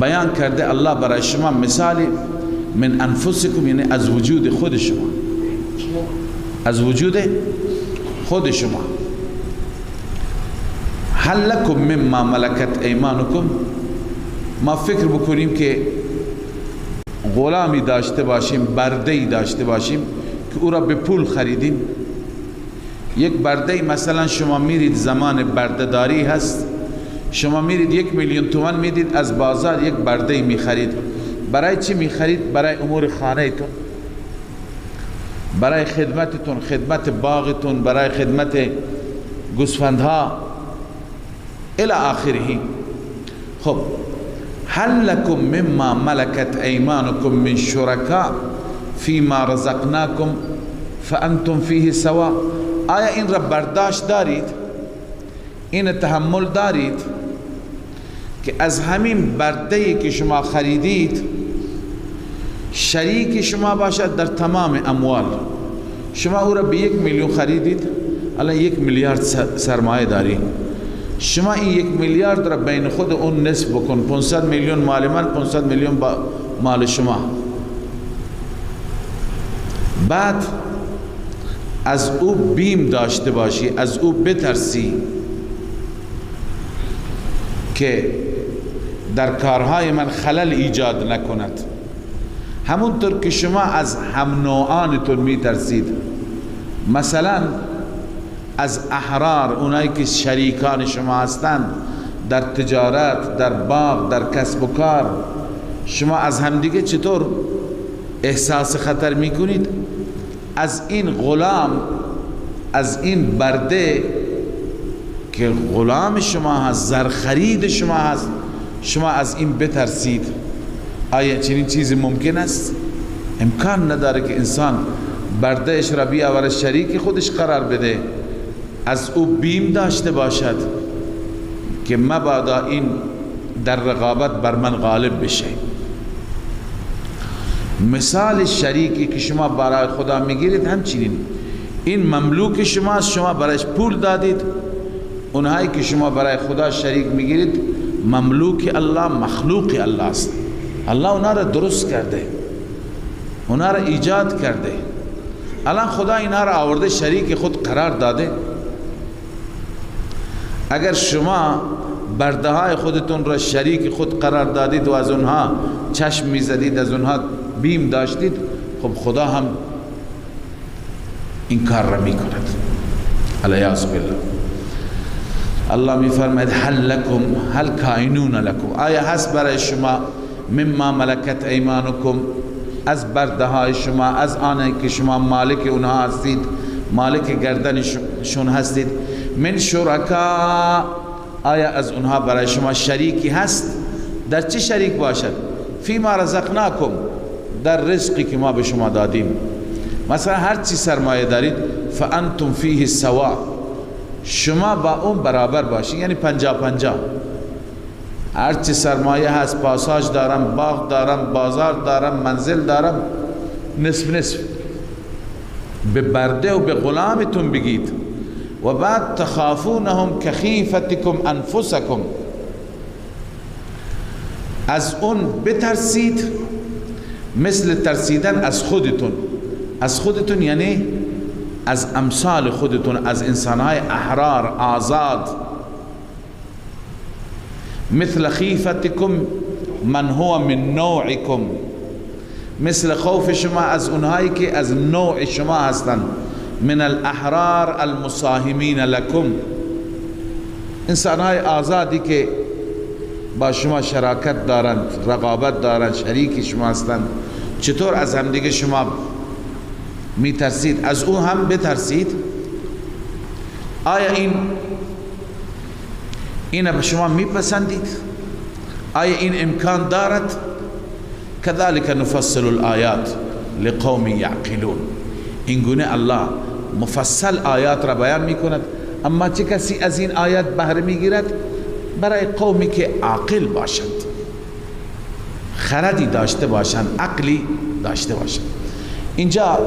بیان کرده الله برای شما مثالی من انفسکم، یعنی از وجود خود شما، از وجود خود شما. هل لكم مما ملكت ایمانکم. ما فکر بکنیم که غلامی داشته باشیم، برده‌ای داشته باشیم که او را به پول خریدیم. یک برده مثلا شما میرید، زمان بردهداری هست، شما میرید 1,000,000 تومان میدید از بازار یک برده میخرید. برای چی میخرید؟ برای امور خانه تون، برای خدمتتون، خدمت باغتون، برای خدمت گوسفندها الی آخره. خب هل لكم مما ملكت ایمانکم من شرکاء فیما رزقناکم فانتم فیه سواء. آیا این را برداشت دارید؟ این تحمل دارید که از همین برده‌ای که شما خریدید شریک شما باشد در تمام اموال؟ شما او را به 1,000,000 خریدید، الان 1,000,000,000 سرمایه داری، شما این 1 میلیارد را بین خود اون نصف بکن، 500 میلیون مال من، 500 میلیون مال شما. بعد از او بیم داشته باشی، از او بترسی که در کارهای من خلل ایجاد نکند. همونطور که شما از هم نوعانتون میترسید، مثلا از احرار، اونایی که شریکان شما هستند در تجارت، در باغ، در کسب و کار، شما از همدیگه چطور احساس خطر میکنید؟ از این غلام، از این برده که غلام شما هست، زرخرید شما هست، شما از این بترسید. آیا چنین چیزی ممکن است؟ امکان نداره که انسان بردهش را بیاور شریک خودش قرار بده، از او بیم داشته باشد که مبادا این در رقابت بر من غالب بشه. مثال شریکی که شما برای خدا میگیرید همچنین، این مملوک شماست، شما برایش پول دادید. اونهایی که شما برای خدا شریک میگیرید مملوک الله، مخلوق الله است. الله اونا را درست کرده، اونا را ایجاد کرده. الان خدا اینا را آورده شریک خود قرار داده. اگر شما برده های خودتون را شریک خود قرار دادید و از اونها چشم میزدید، از اونها بیم داشتید، خب خدا هم این کار را میکند. علیاذ بالله. الله میفرماید هل لکم، هل کائنون لکم، آیا هست برای شما مما ملکت ایمانکم، از برده های شما، از آنه که شما مالک اونها هستید، مالک گردنشون هستید، من شرکا، آیا از اونها برای شما شریکی هست؟ در چه شریک باشد؟ فیما رزقناکم، در رزقی که ما به شما دادیم. مثلا هر چی سرمایه دارید، فانتم فیه سوا، شما با اون برابر باشید، یعنی 50-50. هر چی سرمایه هست، پاساژ دارم، باغ دارم، بازار دارم، منزل دارم، نصف نصف به برده و به غلامتون بگید. و بعد تخافونهم کخیفتکم انفسکم، از اون بترسید مثل ترسیدن از خودتون. از خودتون یعنی از امثال خودتون، از انسانهای احرار، آزاد. مثل خیفتکم من هو من نوعکم، مثل خوف شما از اونهایی که از نوع شما هستند. من الاحرار المساهمین لکم، انسانهای آزادی که با شما شراکت دارند، رقابت دارند، شریک شما هستند. چطور از همدیگه شما میترسید؟ از او هم بترسید. آیا این به شما میپسندید؟ آیا این امکان دارد؟ كذلك نفصل الآیات لقوم یعقلون، این گونه الله مفصل آیات را بیان میکند. اما چه کسی از این آیات بهره میگیرد؟ برای قومی که عاقل باشند، خردی داشته باشند، عقلی داشته باشند. اینجا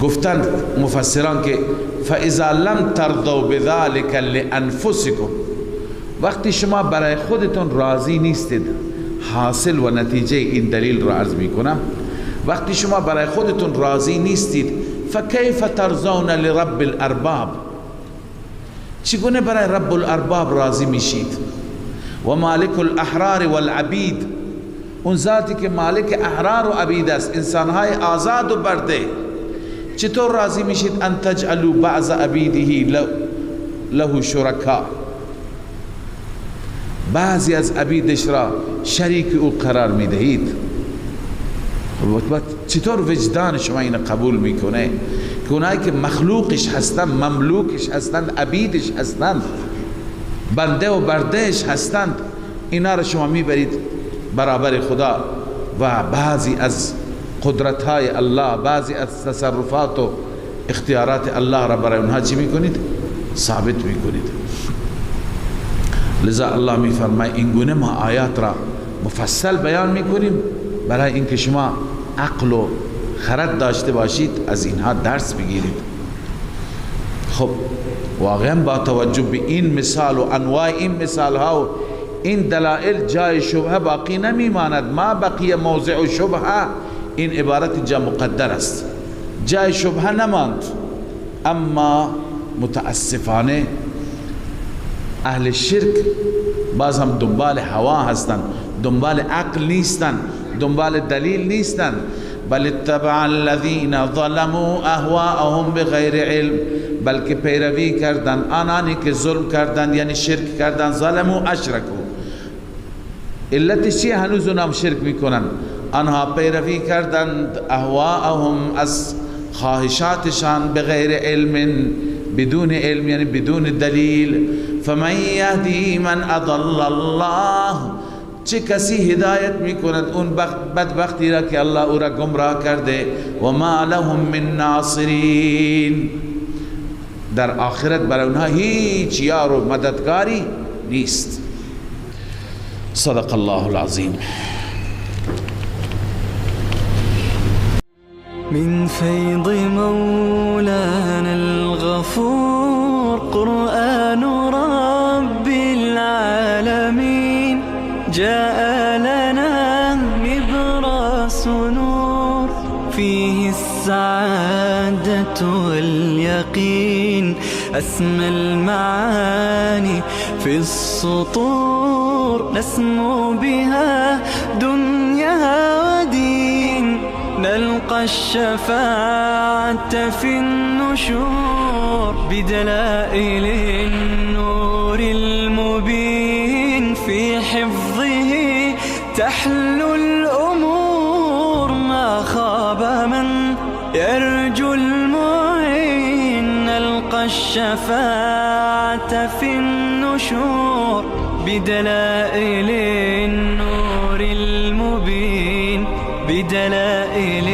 گفتند مفسران که فاذا لم ترضوا بذلك لانفسكم، وقتی شما برای خودتون راضی نیستید، حاصل و نتیجه این دلیل را عرض میکنم، وقتی شما برای خودتون راضی نیستید، فکیف ترضون لرب الارباب، چگونه برای رب الارباب راضی میشید؟ و مالک الاحرار والعبید، اون ذاتی که مالک احرار و عبید است، انسانهای آزاد و برده، چطور راضی میشید؟ ان تجعلوا بعض عبیده له شرکا، بعضی از عبیدش را شریک او قرار میدهید. چطور وجدان شما این قبول میکنه که اونایی که مخلوقش هستند، مملوکش هستند، عبیدش هستند، بنده و بردهش هستند، اینا را شما میبرید برابر خدا و بعضی از قدرت‌های الله، بعضی از تصرفات و اختیارات الله را برای اونها چی میکنید؟ ثابت میکنید. لذا الله میفرماید این گونه ما آیات را مفصل بیان میکنیم برای اینکه شما عقل و خرد داشته باشید، از اینها درس بگیرید. خب واقعا با توجه به این مثال و انواع این مثال ها و این دلائل جای شبهه باقی نمیماند. ما بقیه موضع شبهه، این عبارت جا مقدر است، جای شبهه نماند. اما متاسفانه اهل شرک باز هم دنبال هوا هستند، دنبال عقل نیستند، دنبال دلیل نیستند. بل اتبع الذين ظلموا اهواءهم بغیر علم، بلکه پیروی کردند آنانی که ظلم کردند، یعنی شرک کردند. ظلموا اشرکوا، علت چیه؟ هنوز اونم شرک میکنن. آنها پیروی کردند اهواءهم، از خواهشاتشان، بغیر علم، بدون علم یعنی بدون دلیل. فمن یهدی من اضل الله، چه کسی هدایت میکند اون بدبختی را که الله او را گمراه کرده. و ما لهم من ناصرین، در آخرت برای اونها هیچ یار و مددگاری نیست. صدق الله العظیم. من فيض مولانا الغفور قرآن رب العالمين، جاء لنا نبراس نور فيه السعادة واليقين، أسمى المعاني في السطور، نسمو بها دنيا ودين، نلقى الشفاعة في النشور بدلائل النور المبين، في حفظه تحلو الأمور، ما خاب من يرجو المعين، نلقى الشفاعة في النشور بدلائل النور المبين، بدلائل